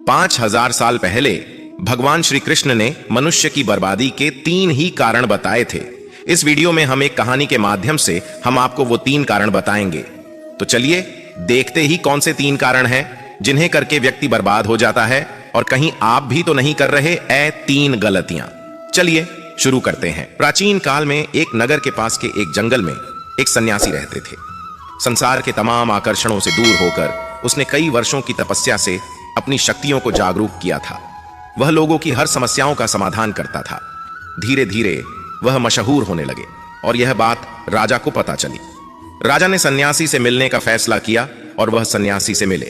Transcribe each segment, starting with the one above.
5000 साल पहले भगवान श्री कृष्ण ने मनुष्य की बर्बादी के 3 ही कारण बताए थे। इस वीडियो में हम एक कहानी के माध्यम से हम आपको वो 3 कारण बताएंगे। तो चलिए देखते ही कौन से 3 कारण हैं जिन्हें करके व्यक्ति बर्बाद हो जाता है, और कहीं आप भी तो नहीं कर रहे ऐ 3 गलतियां। चलिए शुरू करते हैं। प्राचीन काल में एक नगर के पास के एक जंगल में एक सन्यासी रहते थे। संसार के तमाम आकर्षणों से दूर होकर उसने कई वर्षों की तपस्या से अपनी शक्तियों को जागरूक किया था। वह लोगों की हर समस्याओं का समाधान करता था। धीरे धीरे वह मशहूर होने लगे और यह बात राजा को पता चली। राजा ने सन्यासी से मिलने का फैसला किया और वह सन्यासी से मिले।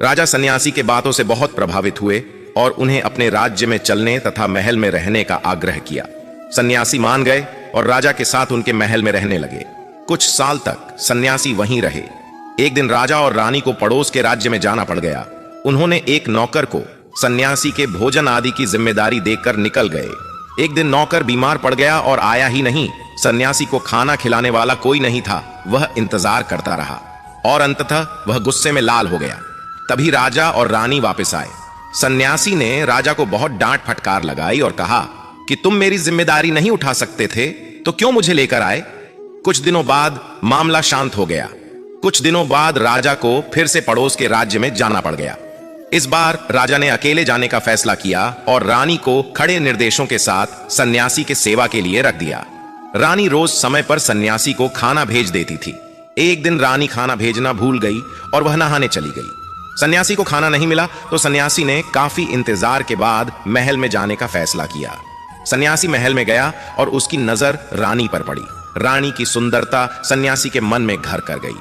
राजा सन्यासी के बातों से बहुत प्रभावित हुए और उन्हें अपने राज्य में चलने तथा महल में रहने का आग्रह किया। सन्यासी मान गए और राजा के साथ उनके महल में रहने लगे। कुछ साल तक सन्यासी वहीं रहे। एक दिन राजा और रानी को पड़ोस के राज्य में जाना पड़ गया। उन्होंने एक नौकर को सन्यासी के भोजन आदि की जिम्मेदारी देकर निकल गए। एक दिन नौकर बीमार पड़ गया और आया ही नहीं। सन्यासी को खाना खिलाने वाला कोई नहीं था। वह इंतजार करता रहा और अंततः वह गुस्से में लाल हो गया। तभी राजा और रानी वापस आए। सन्यासी ने राजा को बहुत डांट फटकार लगाई और कहा कि तुम मेरी जिम्मेदारी नहीं उठा सकते थे तो क्यों मुझे लेकर आए। कुछ दिनों बाद मामला शांत हो गया। कुछ दिनों बाद राजा को फिर से पड़ोस के राज्य में जाना पड़ गया। इस बार राजा ने अकेले जाने का फैसला किया और रानी को खड़े निर्देशों के साथ सन्यासी के सेवा के लिए रख दिया। रानी रोज समय पर सन्यासी को खाना भेज देती थी। एक दिन रानी खाना भेजना भूल गई और वह नहाने चली गई। सन्यासी को खाना नहीं मिला तो सन्यासी ने काफी इंतजार के बाद महल में जाने का फैसला किया। सन्यासी महल में गया और उसकी नजर रानी पर पड़ी। रानी की सुंदरता सन्यासी के मन में घर कर गई।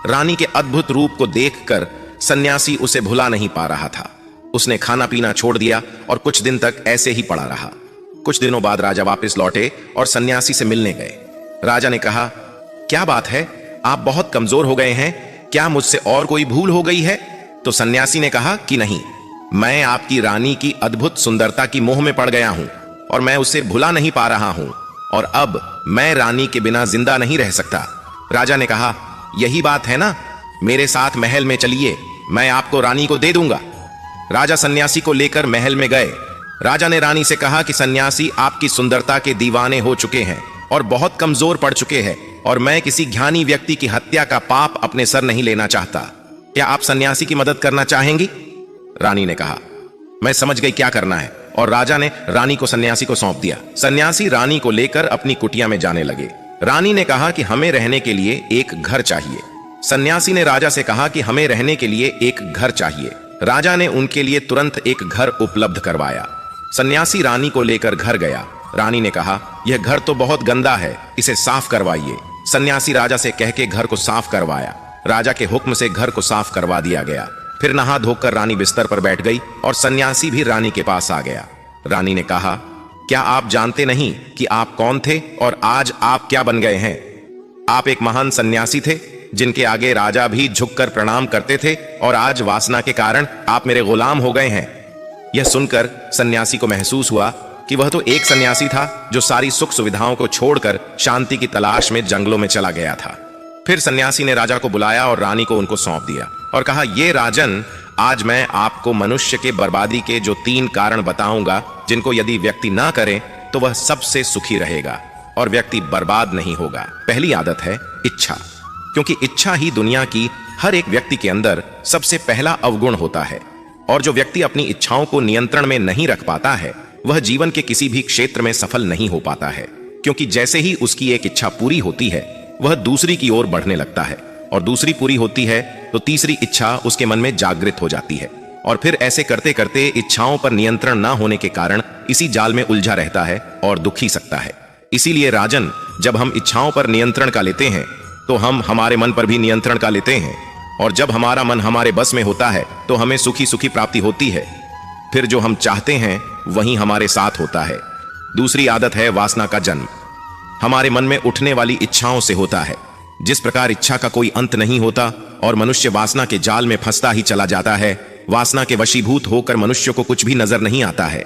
रानी के अद्भुत रूप को देखकर सन्यासी उसे भुला नहीं पा रहा था। उसने खाना पीना छोड़ दिया और कुछ दिन तक ऐसे ही पड़ा रहा। कुछ दिनों बाद राजा वापस लौटे और सन्यासी से मिलने गए। राजा ने कहा, क्या बात है, आप बहुत कमजोर हो गए हैं, क्या मुझसे और कोई भूल हो गई है। तो सन्यासी ने कहा कि नहीं, मैं आपकी रानी की अद्भुत सुंदरता की मोह में पड़ गया हूं और मैं उसे भुला नहीं पा रहा हूं, और अब मैं रानी के बिना जिंदा नहीं रह सकता। राजा ने कहा, यही बात है ना, मेरे साथ महल में चलिए, मैं आपको रानी को दे दूंगा। राजा सन्यासी को लेकर महल में गए। राजा ने रानी से कहा कि सन्यासी आपकी सुंदरता के दीवाने हो चुके हैं और बहुत कमजोर पड़ चुके हैं, और मैं किसी ज्ञानी व्यक्ति की हत्या का पाप अपने सर नहीं लेना चाहता। क्या आप सन्यासी की मदद करना चाहेंगी। रानी ने कहा, मैं समझ गई क्या करना है, और राजा ने रानी को सन्यासी को सौंप दिया। सन्यासी रानी को लेकर अपनी कुटिया में जाने लगे। रानी ने कहा कि हमें रहने के लिए एक घर चाहिए। सन्यासी ने राजा से कहा कि हमें रहने के लिए एक घर चाहिए। राजा ने उनके लिए तुरंत एक घर उपलब्ध करवाया। सन्यासी रानी को लेकर घर गया। रानी ने कहा, यह घर तो बहुत गंदा है, इसे साफ करवाइए। सन्यासी राजा से कह के घर को साफ करवाया। राजा के हुक्म से घर को साफ करवा दिया गया। फिर नहा धोकर रानी बिस्तर पर बैठ गई और सन्यासी भी रानी के पास आ गया। रानी ने कहा, क्या आप जानते नहीं कि आप कौन थे और आज आप क्या बन गए हैं। आप एक महान सन्यासी थे जिनके आगे राजा भी झुककर प्रणाम करते थे, और आज वासना के कारण आप मेरे गुलाम हो गए हैं। यह सुनकर सन्यासी को महसूस हुआ कि वह तो एक सन्यासी था जो सारी सुख सुविधाओं को छोड़कर शांति की तलाश में जंगलों में चला गया था। फिर सन्यासी ने राजा को बुलाया और रानी को उनको सौंप दिया और कहा, ये राजन, आज मैं आपको मनुष्य के बर्बादी के जो 3 कारण बताऊंगा, जिनको यदि व्यक्ति ना करे तो वह सबसे सुखी रहेगा और व्यक्ति बर्बाद नहीं होगा। पहली आदत है इच्छा, क्योंकि इच्छा ही दुनिया की हर एक व्यक्ति के अंदर सबसे पहला अवगुण होता है, और जो व्यक्ति अपनी इच्छाओं को नियंत्रण में नहीं रख पाता है वह जीवन के किसी भी क्षेत्र में सफल नहीं हो पाता है, क्योंकि जैसे ही उसकी एक इच्छा पूरी होती है वह दूसरी की ओर बढ़ने लगता है, और दूसरी पूरी होती है तो तीसरी इच्छा उसके मन में जागृत हो जाती है, और फिर ऐसे करते करते इच्छाओं पर नियंत्रण ना होने के कारण इसी जाल में उलझा रहता है और दुख ही सकता है। इसीलिए राजन, जब हम इच्छाओं पर नियंत्रण का लेते हैं तो हम हमारे मन पर भी नियंत्रण का लेते हैं, और जब हमारा मन हमारे बस में होता है तो हमें सुखी सुखी प्राप्ति होती है। फिर जो हम चाहते हैं वही हमारे साथ होता है। दूसरी आदत है वासना का जन्म। हमारे मन में उठने वाली इच्छाओं से होता है। जिस प्रकार इच्छा का कोई अंत नहीं होता और मनुष्य वासना के जाल में फंसता ही चला जाता है, वासना के वशीभूत होकर मनुष्य को कुछ भी नजर नहीं आता है।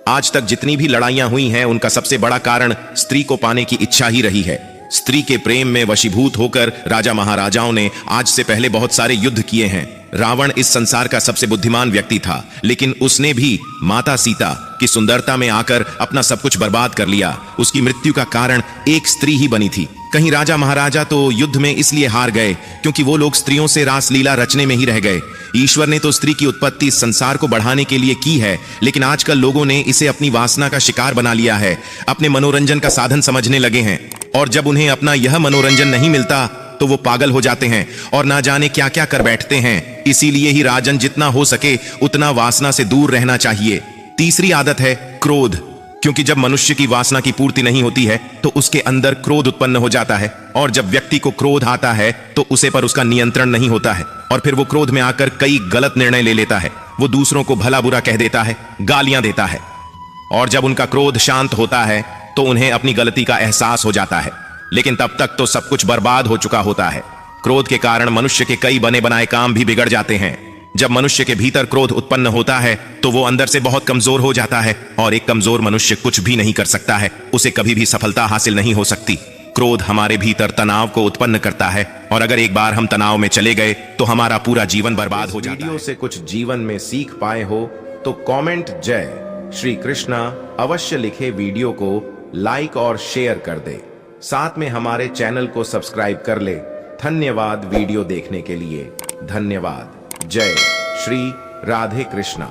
आज तक जितनी भी लड़ाइयां हुई हैं उनका सबसे बड़ा कारण स्त्री को पाने की इच्छा ही रही है। स्त्री के प्रेम में वशीभूत होकर राजा महाराजाओं ने आज से पहले बहुत सारे युद्ध किए हैं। रावण इस संसार का सबसे बुद्धिमान व्यक्ति था, लेकिन उसने भी माता सीता की सुंदरता में आकर अपना सब कुछ बर्बाद कर लिया। उसकी मृत्यु का कारण एक स्त्री ही बनी थी। कहीं राजा महाराजा तो युद्ध में इसलिए हार गए क्योंकि वो लोग स्त्रियों से रासलीला रचने में ही रह गए। ईश्वर ने तो स्त्री की उत्पत्ति इस संसार को बढ़ाने के लिए की है, लेकिन आजकल लोगों ने इसे अपनी वासना का शिकार बना लिया है, अपने मनोरंजन का साधन समझने लगे हैं। और जब उन्हें अपना यह मनोरंजन नहीं मिलता तो वो पागल हो जाते हैं और ना जाने क्या क्या कर बैठते हैं। इसीलिए ही राजन, जितना हो सके उतना वासना से दूर रहना चाहिए। तीसरी आदत है क्रोध, क्योंकि जब मनुष्य की वासना की पूर्ति नहीं होती है तो उसके अंदर क्रोध उत्पन्न हो जाता है, और जब व्यक्ति को क्रोध आता है तो उसे पर उसका नियंत्रण नहीं होता है, और फिर वो क्रोध में आकर कई गलत निर्णय ले लेता है। वो दूसरों को भला बुरा कह देता है, गालियां देता है, और जब उनका क्रोध शांत होता है तो उन्हें अपनी गलती का एहसास हो जाता है, लेकिन तब तक तो सब कुछ बर्बाद हो चुका होता है। क्रोध के कारण मनुष्य के कई बने बनाए काम भी बिगड़ जाते हैं। जब मनुष्य के भीतर क्रोध उत्पन्न होता है तो वो अंदर से बहुत कमजोर हो जाता है, और एक कमजोर मनुष्य कुछ भी नहीं कर सकता है, उसे कभी भी सफलता हासिल नहीं हो सकती। क्रोध हमारे भीतर तनाव को उत्पन्न करता है, और अगर एक बार हम तनाव में चले गए तो हमारा पूरा जीवन बर्बाद हो जाता है। वीडियो से कुछ जीवन में सीख पाए हो तो कमेंट जय श्री कृष्णा अवश्य लिखे, वीडियो को लाइक और शेयर कर दे, साथ में हमारे चैनल को सब्सक्राइब कर ले। धन्यवाद वीडियो देखने के लिए। धन्यवाद। जय श्री राधे कृष्णा।